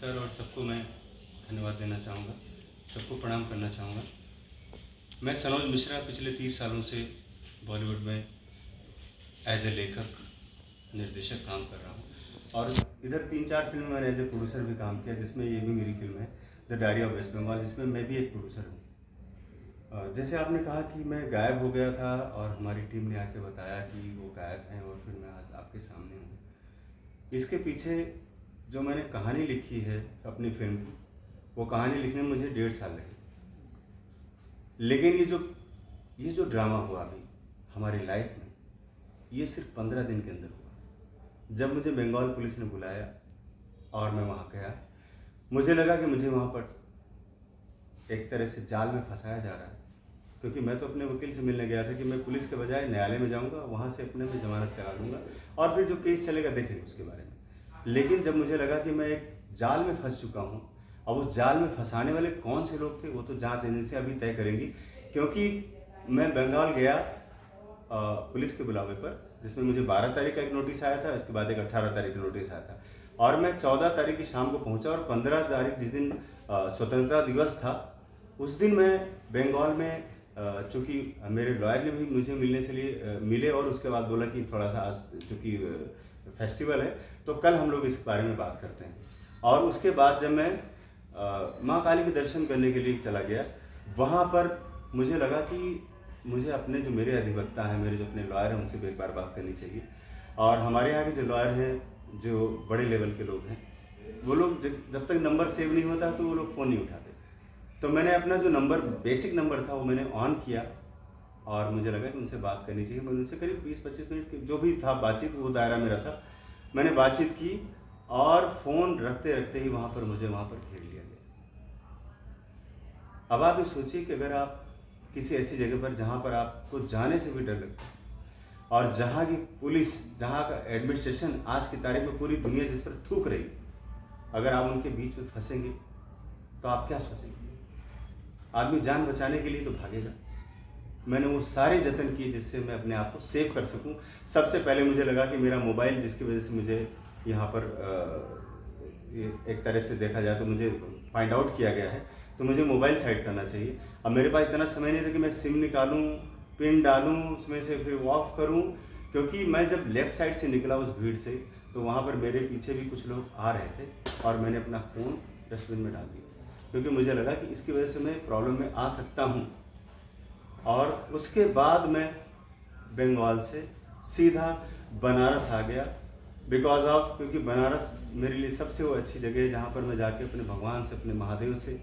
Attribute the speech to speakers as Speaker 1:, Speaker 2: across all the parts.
Speaker 1: नमस्कार और सबको मैं धन्यवाद देना चाहूँगा, सबको प्रणाम करना चाहूँगा। मैं सनोज मिश्रा पिछले 30 सालों से बॉलीवुड में एज ए लेखक, निर्देशक काम कर रहा हूँ और इधर 3-4 फिल्म मैंने एज ए प्रोड्यूसर भी काम किया, जिसमें ये भी मेरी फिल्म है the diary of West Bengal, जिसमें मैं भी एक प्रोड्यूसर हूँ। जैसे आपने कहा कि मैं गायब हो गया था और हमारी टीम ने आके बताया कि वो गायब हैं और फिर मैं आज आपके सामने हूँ। इसके पीछे जो मैंने कहानी लिखी है अपनी फिल्म की, वो कहानी लिखने में मुझे 1.5 साल लगे। लेकिन ये जो ड्रामा हुआ अभी हमारी लाइफ में, ये सिर्फ 15 दिन के अंदर हुआ। जब मुझे बंगाल पुलिस ने बुलाया और मैं वहाँ गया, मुझे लगा कि मुझे वहाँ पर एक तरह से जाल में फंसाया जा रहा है, क्योंकि मैं तो अपने वकील से मिलने गया था कि मैं पुलिस के बजाय न्यायालय में जाऊँगा, वहाँ से अपने में जमानत करा लूँगा और फिर जो केस चलेगा देखेंगे उसके बारे में। लेकिन जब मुझे लगा कि मैं एक जाल में फंस चुका हूँ, और वो जाल में फंसाने वाले कौन से लोग थे वो तो जांच एजेंसी अभी तय करेंगी, क्योंकि मैं बंगाल गया पुलिस के बुलावे पर, जिसमें मुझे 12 तारीख का एक नोटिस आया था, इसके बाद एक 18 तारीख का नोटिस आया था और मैं 14 तारीख की शाम को पहुंचा और 15 तारीख जिस दिन स्वतंत्रता दिवस था, उस दिन मैं बंगाल में, चूँकि मेरे लॉयर ने भी मुझे मिले और उसके बाद बोला कि थोड़ा सा आज चूँकि फेस्टिवल है तो कल हम लोग इस बारे में बात करते हैं। और उसके बाद जब मैं माँ काली के दर्शन करने के लिए चला गया, वहाँ पर मुझे लगा कि मुझे अपने जो मेरे अधिवक्ता हैं, मेरे जो अपने लॉयर हैं, उनसे भी एक बार बात करनी चाहिए। और हमारे यहाँ के जो लॉयर हैं, जो बड़े लेवल के लोग हैं, वो लोग जब तक नंबर सेव नहीं होता तो वो लोग फ़ोन नहीं उठाते। तो मैंने अपना जो नंबर, बेसिक नंबर था, वो मैंने ऑन किया और मुझे लगा कि उनसे बात करनी चाहिए। मैंने उनसे करीब 20-25 मिनट की जो भी था बातचीत, वो दायरा मेरा था, मैंने बातचीत की और फ़ोन रखते रखते ही वहाँ पर घेर लिया गया। अब आप ये सोचिए कि अगर आप किसी ऐसी जगह पर जहाँ पर आपको जाने से भी डर लगता है और जहाँ की पुलिस, जहाँ का एडमिनिस्ट्रेशन आज की तारीख में पूरी दुनिया जिस पर थूक रही, अगर आप उनके बीच में फंसेंगे तो आप क्या सोचेंगे? आदमी जान बचाने के लिए तो भागेगा। मैंने वो सारे जतन किए जिससे मैं अपने आप को सेव कर सकूं। सबसे पहले मुझे लगा कि मेरा मोबाइल, जिसकी वजह से मुझे यहाँ पर एक तरह से देखा जाए तो मुझे फाइंड आउट किया गया है, तो मुझे मोबाइल साइड करना चाहिए। अब मेरे पास इतना समय नहीं था कि मैं सिम निकालूं, पिन डालूं, उसमें से फिर ऑफ करूं, क्योंकि मैं जब लेफ़्ट साइड से निकला उस भीड़ से, तो वहाँ पर मेरे पीछे भी कुछ लोग आ रहे थे और मैंने अपना फ़ोन डस्टबिन में डाल दिया, क्योंकि मुझे लगा कि इसकी वजह से मैं प्रॉब्लम में आ सकता हूँ। और उसके बाद मैं बंगाल से सीधा बनारस आ गया, क्योंकि बनारस मेरे लिए सबसे वो अच्छी जगह है जहाँ पर मैं जाके अपने भगवान से, अपने महादेव से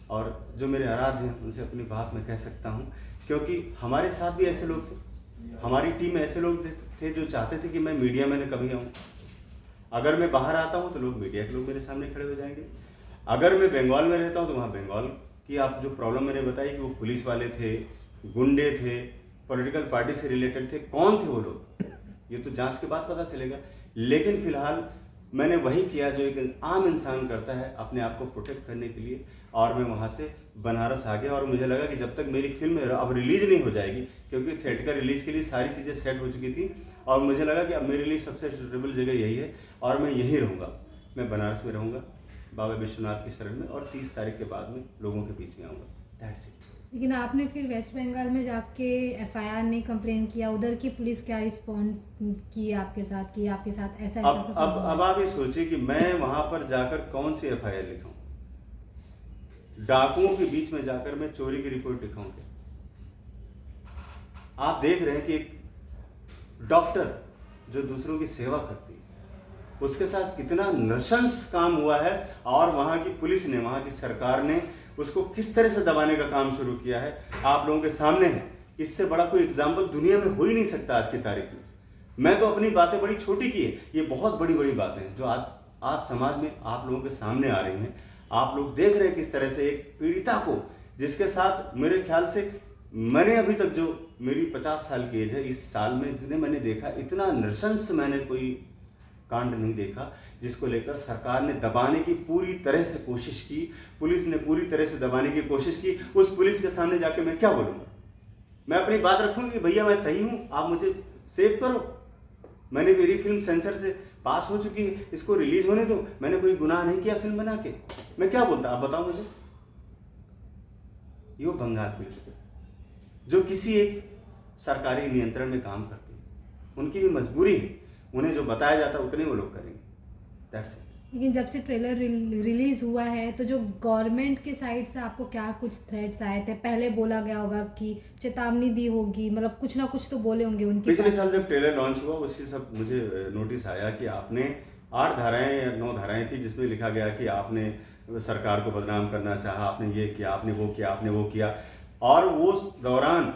Speaker 1: और जो मेरे आराध्य हैं उनसे अपनी बात मैं कह सकता हूँ। क्योंकि हमारे साथ भी ऐसे लोग थे, हमारी टीम में ऐसे लोग थे जो चाहते थे कि मैं मीडिया में न कभी आऊँ। अगर मैं बाहर आता हूँ तो लोग, मीडिया के लोग मेरे सामने खड़े हो जाएंगे। अगर मैं बंगाल में रहता हूँ तो वहाँ बंगाल की, आप जो प्रॉब्लम मैंने बताई कि वो पुलिस वाले थे, गुंडे थे, पॉलिटिकल पार्टी से रिलेटेड थे, कौन थे वो लोग, ये तो जांच के बाद पता चलेगा। लेकिन फिलहाल मैंने वही किया जो एक आम इंसान करता है अपने आप को प्रोटेक्ट करने के लिए, और मैं वहाँ से बनारस आ गया। और मुझे लगा कि जब तक मेरी फिल्म अब रिलीज नहीं हो जाएगी, क्योंकि थिएटर रिलीज के लिए सारी चीज़ें सेट हो चुकी थी, और मुझे लगा कि अब मेरे लिए सबसे सूटेबल जगह यही है और मैं यहीं रहूँगा, मैं बनारस में रहूँगा बाबा विश्वनाथ की शरण में, और 30 तारीख के बाद में लोगों के बीच में आऊँगा। That's it.
Speaker 2: लेकिन आपने फिर वेस्ट बंगाल में जाके एफआईआर नहीं कंप्लेन किया, उधर की पुलिस क्या रिस्पॉन्स की आपके साथ, कि आपके साथ ऐसा कुछ हुआ?
Speaker 1: अब आप ये सोचिए कि मैं वहां पर जाकर कौन सी एफआईआर लिखाऊं, डाकुओं के बीच में जाकर मैं चोरी की रिपोर्ट लिखाऊंगा? आप देख रहे हैं कि एक डॉक्टर जो दूसरों की सेवा करती है, उसके साथ कितना नृशंस काम हुआ है, और वहां की पुलिस ने, वहां की सरकार ने उसको किस तरह से दबाने का काम शुरू किया है, आप लोगों के सामने है। इससे बड़ा कोई एग्जाम्पल दुनिया में हो ही नहीं सकता आज की तारीख में। मैं तो अपनी बातें बड़ी छोटी की है, ये बहुत बड़ी बड़ी बातें हैं जो आज समाज में आप लोगों के सामने आ रही हैं। आप लोग देख रहे हैं किस तरह से एक पीड़िता को, जिसके साथ मेरे ख्याल से मैंने अभी तक, जो मेरी 50 साल की एज है, इस साल में जितने मैंने देखा, इतना नृशंस मैंने कोई कांड नहीं देखा जिसको लेकर सरकार ने दबाने की पूरी तरह से कोशिश की, पुलिस ने पूरी तरह से दबाने की कोशिश की। उस पुलिस के सामने जाके मैं क्या बोलूँगा? मैं अपनी बात रखूँगी कि भैया मैं सही हूँ, आप मुझे सेव करो। मैंने मेरी फिल्म सेंसर से
Speaker 3: पास हो चुकी है, इसको रिलीज होने दो, मैंने कोई गुनाह नहीं किया फिल्म बना के, मैं क्या बोलता, आप बताओ मुझे। ये बंगाल पुलिस जो किसी एक सरकारी नियंत्रण में काम करते हैं, उनकी भी मजबूरी है, उन्हें जो बताया जाता है उतने वो लोग करेंगे, दैट्स इट।
Speaker 2: लेकिन जब से ट्रेलर रिलीज हुआ है तो जो गवर्नमेंट के साइड से आपको क्या कुछ थ्रेट्स आए थे? पहले बोला गया होगा कि चेतावनी दी होगी, मतलब कुछ ना कुछ तो बोले होंगे उनके।
Speaker 3: पिछले साल जब ट्रेलर लॉन्च हुआ उसी सब मुझे नोटिस आया कि आपने 8 धाराएं या 9 धाराएं थी जिसमें लिखा गया कि आपने सरकार को बदनाम करना चाहा, आपने ये किया, आपने वो किया, आपने वो किया। और वो दौरान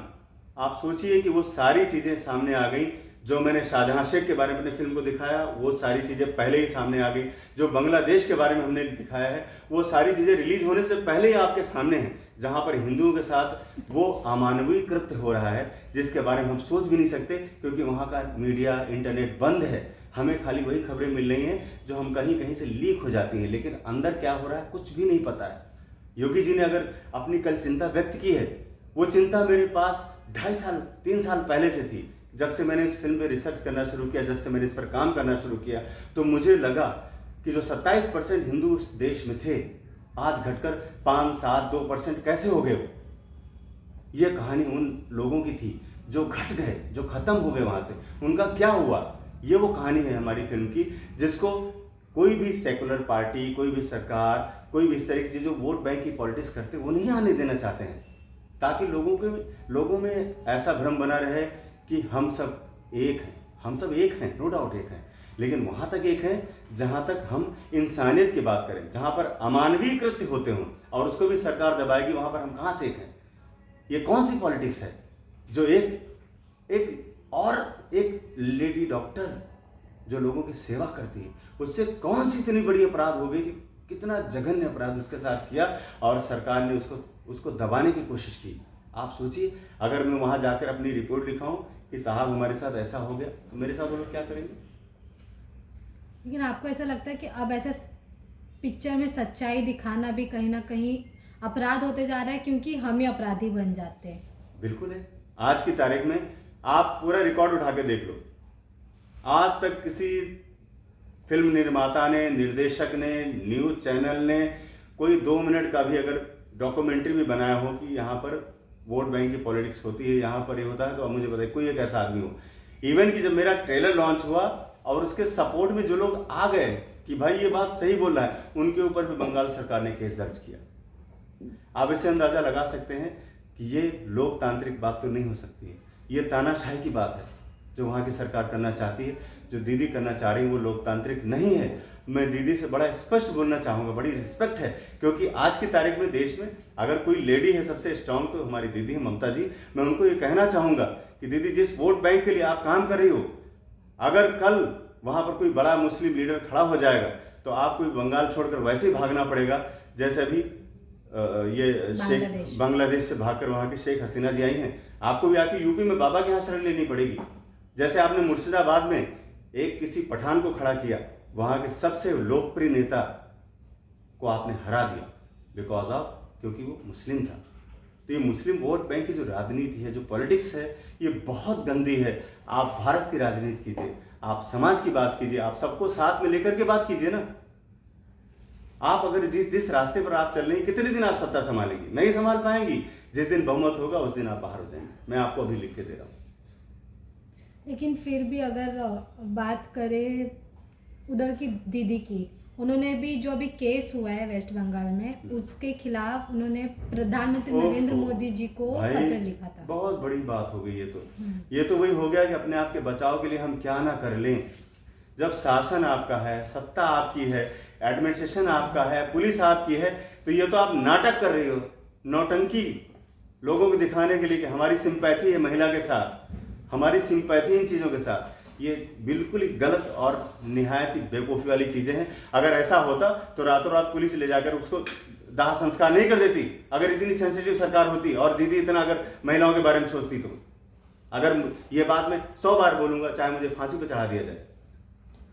Speaker 3: आप सोचिए कि वो सारी चीज़ें सामने आ गई। जो मैंने शाहजहां शेख के बारे में अपने फिल्म को दिखाया वो सारी चीज़ें पहले ही सामने आ गई। जो बांग्लादेश के बारे में हमने दिखाया है वो सारी चीज़ें रिलीज होने से पहले ही आपके सामने हैं, जहां पर हिंदुओं के साथ वो अमानवीय कृत्य हो रहा है जिसके बारे में हम सोच भी नहीं सकते, क्योंकि वहाँ का मीडिया, इंटरनेट बंद है। हमें खाली वही खबरें मिल रही हैं जो हम कहीं कहीं से लीक हो जाती हैं, लेकिन अंदर क्या हो रहा है कुछ भी नहीं पता है। योगी जी ने अगर अपनी कल चिंता व्यक्त की है, वो चिंता मेरे पास 2.5 साल 3 साल पहले से थी। जब से मैंने इस फिल्म पे रिसर्च करना शुरू किया, जब से मैंने इस पर काम करना शुरू किया, तो मुझे लगा कि जो 27% हिंदू उस देश में थे आज घटकर 5, 7, 2% कैसे हो गए वो। ये कहानी उन लोगों की थी जो घट गए, जो खत्म हो गए वहां से, उनका क्या हुआ। ये वो कहानी है हमारी फिल्म की, जिसको कोई भी सेकुलर पार्टी, कोई भी सरकार, कोई भी इस तरह की चीज जो वोट बैंक की पॉलिटिक्स करते वो नहीं आने देना चाहते हैं, ताकि लोगों में ऐसा भ्रम बना रहे कि हम सब एक हैं। हम सब एक हैं, नो डाउट एक हैं, लेकिन वहां तक एक हैं जहां तक हम इंसानियत की बात करें, जहां पर अमानवीय कृत्य होते हों और उसको भी सरकार दबाएगी, वहां पर हम कहां से एक हैं। ये कौन सी पॉलिटिक्स है जो एक लेडी डॉक्टर जो लोगों की सेवा करती है, उससे कौन सी इतनी बड़ी अपराध हो गई थी, कितना जघन्य अपराध उसके साथ किया और सरकार ने उसको दबाने की कोशिश की। आप सोचिए, अगर मैं वहां जाकर अपनी रिपोर्ट लिखाऊं कि साहब हमारे साथ ऐसा हो गया, तो मेरे साथ वो लोग क्या करेंगे।
Speaker 2: लेकिन आपको ऐसा लगता है कि अब ऐसा पिक्चर में सच्चाई दिखाना भी कहीं ना कहीं अपराध होते जा रहा है, क्योंकि हम ही अपराधी बन जाते हैं?
Speaker 3: बिल्कुल है। आज की तारीख में आप पूरा रिकॉर्ड उठा के देख लो, आज तक किसी फिल्म निर्माता ने, निर्देशक ने, न्यूज चैनल ने कोई 2 मिनट का भी अगर डॉक्यूमेंट्री भी बनाया हो कि यहाँ पर वोट बैंक की पॉलिटिक्स होती है, यहाँ पर ये होता है, तो अब मुझे बताइए कोई एक ऐसा आदमी हो। इवन कि जब मेरा ट्रेलर लॉन्च हुआ और उसके सपोर्ट में जो लोग आ गए कि भाई ये बात सही बोल रहा है, उनके ऊपर भी बंगाल सरकार ने केस दर्ज किया। आप इसे अंदाजा लगा सकते हैं कि ये लोकतांत्रिक बात तो नहीं हो सकती है, ये तानाशाही की बात है जो वहाँ की सरकार करना चाहती है। जो दीदी करना चाह रही है वो लोकतांत्रिक नहीं है। मैं दीदी से बड़ा स्पष्ट बोलना चाहूँगा, बड़ी रिस्पेक्ट है, क्योंकि आज की तारीख में देश में अगर कोई लेडी है सबसे स्ट्रांग तो हमारी दीदी है, ममता जी। मैं उनको ये कहना चाहूँगा कि दीदी, जिस वोट बैंक के लिए आप काम कर रही हो, अगर कल वहाँ पर कोई बड़ा मुस्लिम लीडर खड़ा हो जाएगा तो आपको बंगाल छोड़कर वैसे ही भागना पड़ेगा जैसे अभी ये बांग्लादेश से भागकर वहाँ की शेख हसीना जी आई हैं। आपको भी आके यूपी में बाबा के यहाँ शरण लेनी पड़ेगी। जैसे आपने मुर्शिदाबाद में एक किसी पठान को खड़ा किया, वहाँ के सबसे लोकप्रिय नेता को आपने हरा दिया बिकॉज ऑफ, क्योंकि वो मुस्लिम था। तो ये मुस्लिम वोट बैंक की जो राजनीति है, जो पॉलिटिक्स है, ये बहुत गंदी है। आप भारत की राजनीति कीजिए, आप समाज की बात कीजिए, आप सबको साथ में लेकर के बात कीजिए ना। आप अगर जिस रास्ते पर आप चल रही हैं, कितने दिन आप सत्ता संभालेंगी? नहीं संभाल पाएंगी। जिस दिन बहुमत होगा उस दिन आप बाहर हो जाएंगे। मैं आपको अभी लिख के दे रहा हूँ।
Speaker 2: लेकिन फिर भी अगर बात करें उधर की दीदी की, उन्होंने भी जो अभी केस हुआ है वेस्ट बंगाल में, उसके खिलाफ उन्होंने प्रधानमंत्री नरेंद्र मोदी जी को पत्र लिखा था।
Speaker 3: बहुत बड़ी बात हो गई ये तो वही हो गया कि अपने आप के बचाव के लिए हम क्या ना कर लें। जब शासन आपका है, सत्ता आपकी है, एडमिनिस्ट्रेशन आपका है, पुलिस आपकी है, तो ये तो आप नाटक कर रही हो, नौटंकी लोगों को दिखाने के लिए कि हमारी सिंपैथी है महिला के साथ, हमारी सिंपैथी इन चीज़ों के साथ। ये बिल्कुल ही गलत और निहायत ही बेवकूफ़ी वाली चीज़ें हैं। अगर ऐसा होता तो रातों रात पुलिस ले जाकर उसको दाह संस्कार नहीं कर देती। अगर इतनी सेंसिटिव सरकार होती और दीदी इतना अगर महिलाओं के बारे में सोचती, तो अगर ये बात मैं 100 बार बोलूँगा, चाहे मुझे फांसी पर चढ़ा दिया जाए।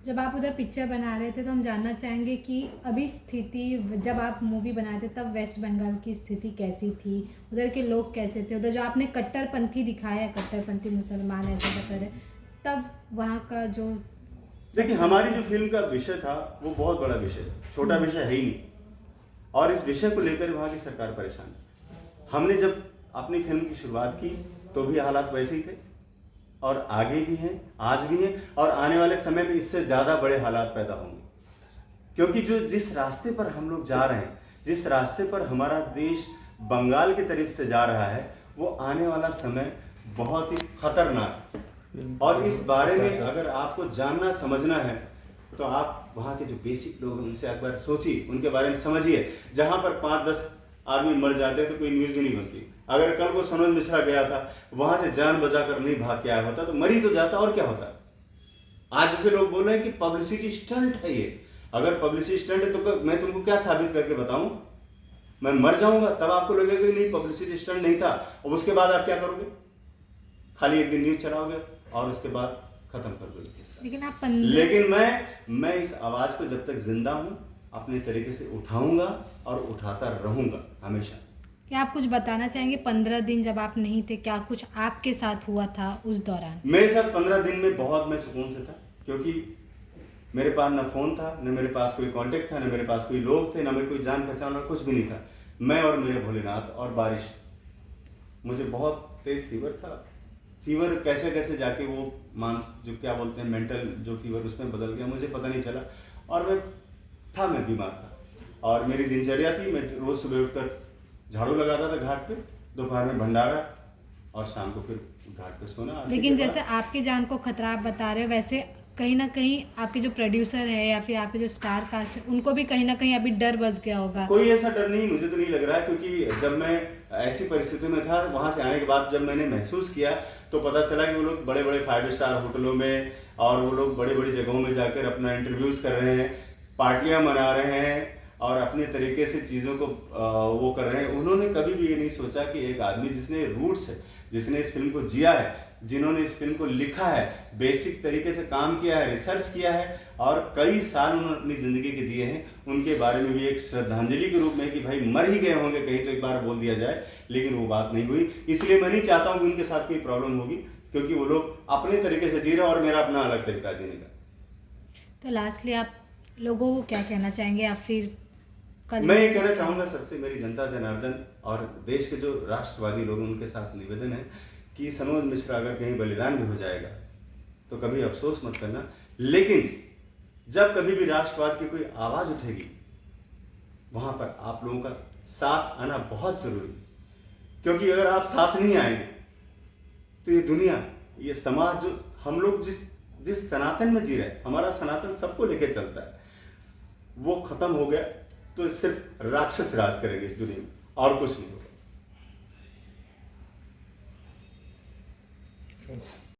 Speaker 2: जब आप उधर पिक्चर बना रहे थे तो हम जानना चाहेंगे कि अभी स्थिति, जब आप मूवी बनाए थे तब वेस्ट बंगाल की स्थिति कैसी थी, उधर के लोग कैसे थे, उधर जो आपने कट्टरपंथी दिखाया है, कट्टरपंथी मुसलमान ऐसा बता रहे, तब वहाँ का जो
Speaker 3: देखिए, हमारी जो फिल्म का विषय था वो बहुत बड़ा विषय है, छोटा विषय है ही नहीं। और इस विषय को लेकर वहाँ की सरकार परेशान है। हमने जब अपनी फिल्म की शुरुआत की तो भी हालात वैसे ही थे, और आगे भी हैं, आज भी हैं, और आने वाले समय में इससे ज़्यादा बड़े हालात पैदा होंगे। क्योंकि जो जिस रास्ते पर हम लोग जा रहे हैं, जिस रास्ते पर हमारा देश बंगाल की तरफ से जा रहा है, वो आने वाला समय बहुत ही खतरनाक है। और इस बारे में अगर आपको जानना समझना है तो आप वहाँ के जो बेसिक लोग हैं उनसे एक बार सोचिए, उनके बारे में समझिए। जहाँ पर 5-10 आदमी मर जाते हैं तो कोई न्यूज़ भी नहीं बनती। अगर कल को सनोज मिश्रा गया था, वहाँ से जान बचा कर नहीं भाग के आया होता तो मरी तो जाता, और क्या होता। आज जैसे लोग बोल रहे हैं कि पब्लिसिटी स्टंट है ये। अगर पब्लिसिटी स्टंट है तो मैं तुमको क्या साबित करके बताऊं? मैं मर जाऊंगा तब आपको लगेगा कि नहीं पब्लिसिटी स्टंट नहीं था, और उसके बाद आप क्या करोगे? खाली एक दिन न्यूज चलाओगे और उसके बाद खत्म कर दोगे किस्सा। लेकिन मैं इस आवाज को जब तक जिंदा हूं अपने तरीके से उठाऊंगा और उठाता रहूंगा हमेशा।
Speaker 2: क्या आप कुछ बताना चाहेंगे? 15 दिन जब आप नहीं थे, क्या कुछ आपके साथ हुआ था उस दौरान?
Speaker 3: मेरे साथ 15 दिन में बहुत मैं सुकून से था, क्योंकि मेरे पास ना फोन था, न मेरे पास कोई कांटेक्ट था, न मेरे पास कोई लोग थे, न मेरे कोई जान पहचान, और कुछ भी नहीं था। मैं और मेरे भोलेनाथ और बारिश। मुझे बहुत तेज फीवर था। फीवर कैसे कैसे जाके वो जो क्या बोलते हैं मेंटल जो फीवर उसमें बदल गया, मुझे पता नहीं चला। और मैं बीमार था, और मेरी दिनचर्या थी, मैं रोज सुबह उठकर झाड़ू लगाता था घाट पे, दोपहर में भंडारा, और शाम को फिर घाट पे सोना।
Speaker 2: लेकिन जैसे आपकी जान को खतरा आप बता रहे हो, वैसे कहीं ना कहीं आपके जो प्रोड्यूसर है या फिर आपके जो स्टार कास्ट है, उनको भी कहीं ना कहीं अभी डर बस गया होगा।
Speaker 3: कोई ऐसा डर नहीं, मुझे तो नहीं लग रहा है, क्योंकि जब मैं ऐसी परिस्थिति में था, वहां से आने के बाद जब मैंने महसूस किया तो पता चला कि वो लोग बड़े बड़े 5 स्टार होटलों में और वो लोग बड़ी बड़ी जगहों में जाकर अपना इंटरव्यूज कर रहे हैं, पार्टियां मना रहे हैं और अपने तरीके से चीज़ों को वो कर रहे हैं। उन्होंने कभी भी ये नहीं सोचा कि एक आदमी जिसने रूट्स है, जिसने इस फिल्म को जिया है, जिन्होंने इस फिल्म को लिखा है, बेसिक तरीके से काम किया है, रिसर्च किया है, और कई साल उन्होंने अपनी ज़िंदगी के दिए हैं, उनके बारे में भी एक श्रद्धांजलि के रूप में कि भाई मर ही गए होंगे कहीं तो एक बार बोल दिया जाए। लेकिन वो बात नहीं हुई, इसलिए मैं नहीं चाहता हूँ कि उनके साथ कोई प्रॉब्लम होगी, क्योंकि वो लोग अपने तरीके से जी रहे हैं और मेरा अपना अलग तरीका जीने का।
Speaker 2: तो लास्टली आप लोगों को क्या कहना चाहेंगे, या फिर
Speaker 3: मैं ये कहना चाहूँगा सबसे, मेरी जनता जनार्दन और देश के जो राष्ट्रवादी लोग हैं उनके साथ निवेदन है कि सनोज मिश्रा अगर कहीं बलिदान भी हो जाएगा तो कभी अफसोस मत करना, लेकिन जब कभी भी राष्ट्रवाद की कोई आवाज़ उठेगी वहाँ पर आप लोगों का साथ आना बहुत ज़रूरी है। क्योंकि अगर आप साथ नहीं आएंगे तो ये दुनिया, ये समाज, जो हम लोग जिस सनातन में जी रहे हैं, हमारा सनातन सबको लेके चलता है, वो खत्म हो गया तो सिर्फ राक्षस राज करेंगे इस दुनिया में, और कुछ नहीं होगा।